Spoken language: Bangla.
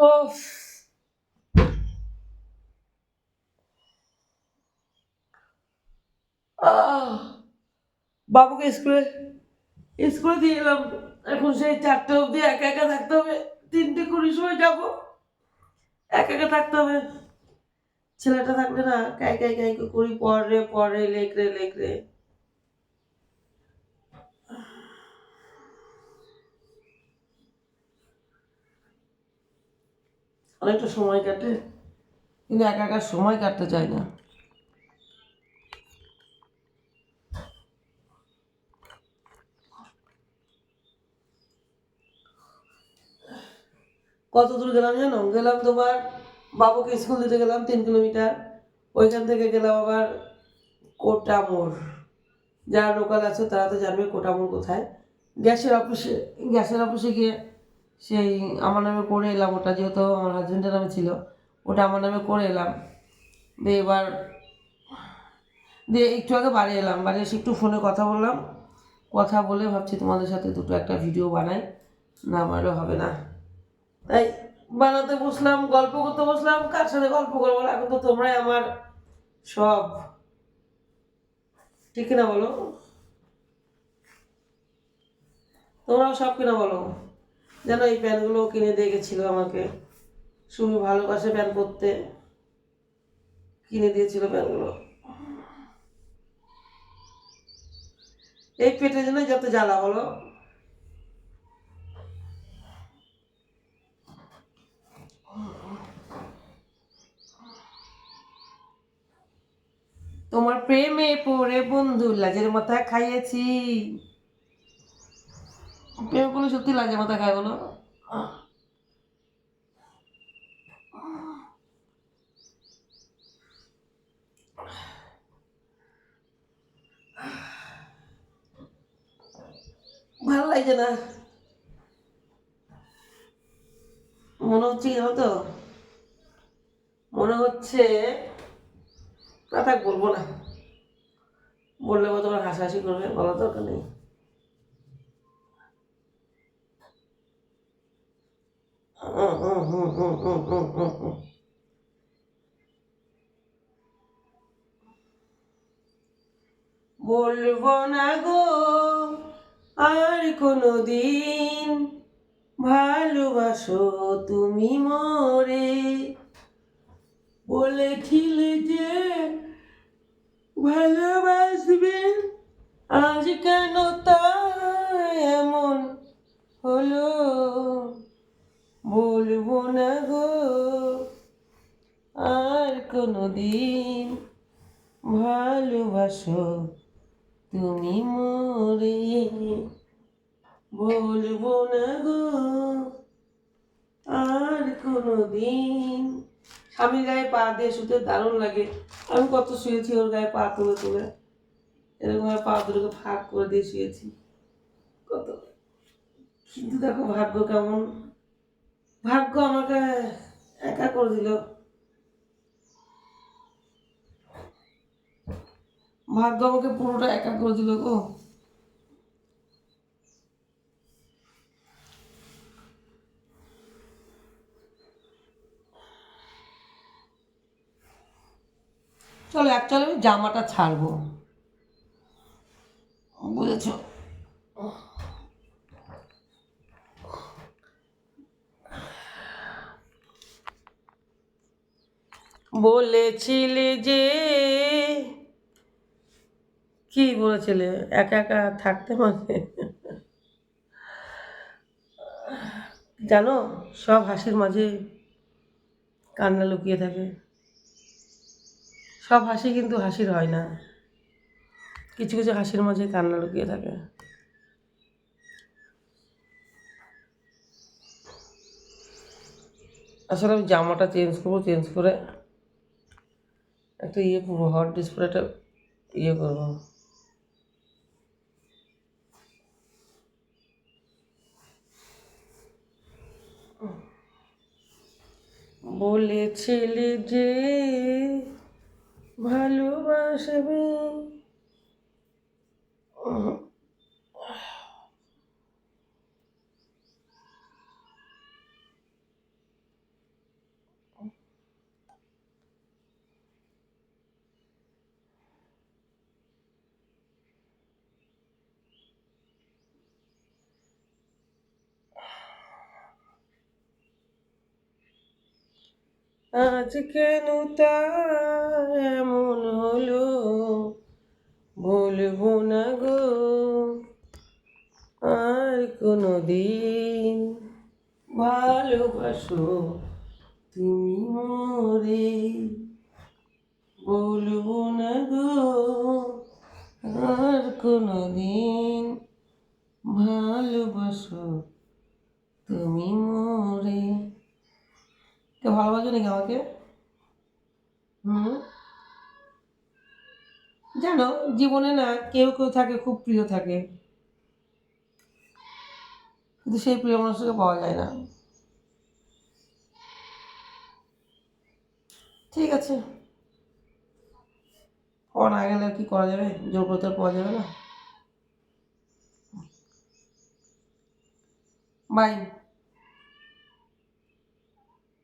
ওফ, আহ, বাবুকে স্কুলে স্কুলে দিয়ে এলাম। এখন সেই 4টে অবধি একা একা থাকতে হবে। 3টে 20 সময় যাবো, একা একা থাকতে হবে। ছেলেটা থাকলে না কাই কাই কাই করি, পড়ে পড়ে, লেখরে লেখরে। অনেকটা সময় কাটে, কিন্তু একা একা সময় কাটতে চায় না। কত দূর গেলাম জানো? গেলাম তোমার বাবুকে স্কুল দিতে গেলাম 3 কিলোমিটার। ওইখান থেকে গেলাম আবার কোটামোড়। যারা লোকাল আছে তারা তো জানবে কোটামোড় কোথায়। গ্যাসের অফিসে গিয়ে সেই আমার নামে করে এলাম। ওটা যেহেতু আমার হাজব্যান্ডের নামে ছিল, ওটা আমার নামে করে এলাম। দিয়ে একটু আগে বাড়ি এলাম। বাড়ি এসে একটু ফোনে কথা বললাম। কথা বলে ভাবছি তোমাদের সাথে দুটো একটা ভিডিও বানাই, না বানালে হবে না। তাই বানাতে বসলাম, গল্প করতে বসলাম। কার সাথে গল্প করবো? এখন তো তোমরাই আমার সব, ঠিক কিনা বলো? তোমরাও সব কিনা বলো? যেন এই প্যান্টগুলো কিনে দিয়ে গেছিলো আমাকে। সুমি ভালোবাসে প্যান্ট পরতে, কিনে দিয়েছিল প্যান্টগুলো। এই পেটের জন্য যত জ্বালা বলো। তোমার প্রেমে পড়ে বন্ধু লাজের মাথা খাইয়েছি। প্রেম করলে সত্যি লাজের মাথা খায় বলো? ভালো লাগছে না। মনে হচ্ছে কি জানো তো, মনে হচ্ছে না, থাক বলবো না। বললে বা তোমার হাসাহাসি করবে, বলার দরকার নেই। বলবো না গো আর কোনো দিন, ভালোবাসো তুমি মোরে, বলেছিলে যে ভালোবাসবে, আজ কেন তা এমন হলো। বলবো না গো আর কোনো দিন, ভালোবাসো তুমি মোরে, বলবো না গো আর কোনো দিন। স্বামীর গায়ে পা দিয়ে শুতে দারুণ লাগে। আমি কত শুয়েছি ওর গায়ে পা তুলে তুলে, এরকম পা দুটোকে ফাঁক করে দিয়ে শুয়েছি কত। কিন্তু দেখো ভাগ্য কেমন, ভাগ্য আমাকে একা করে দিল। ভাগ্য আমাকে পুরোটা একা করে দিল গো। চলো অ্যাকচুয়ালি আমি জামাটা ছাড়বো, বুঝেছো? বলেছিলে যে, কি বলেছিলে? একা একা থাকতে মানে জানো, সব হাসির মাঝে কান্না লুকিয়ে থাকে। সব হাসি কিন্তু হাসির হয় না, কিছু কিছু হাসির মাঝে কান্না লুকিয়ে থাকে। আসলে আমি জামাটা চেঞ্জ করবো, চেঞ্জ করে একটা পরবো, হট ডিসপ্লেটা করবো। বলেছিলে যে ভালোবাসবে, আজ কেন তা এমন হলো, বলবো না গো আর কোনো দিন। ভালোবাসো তুমি মোরে, বলবো না গো আর কোনো দিন। ভালোবাসো তুমি মোরে। কে ভালোবাসো নাকি আমাকে? হুম, জানো জীবনে না কেউ কেউ থাকে খুব প্রিয় থাকে, কিন্তু সেই প্রিয় মানুষকে পাওয়া যায় না। ঠিক আছে, পাওয়া না গেলে আর কি করা যাবে, জোর করতে আর পাওয়া যাবে না। বাই।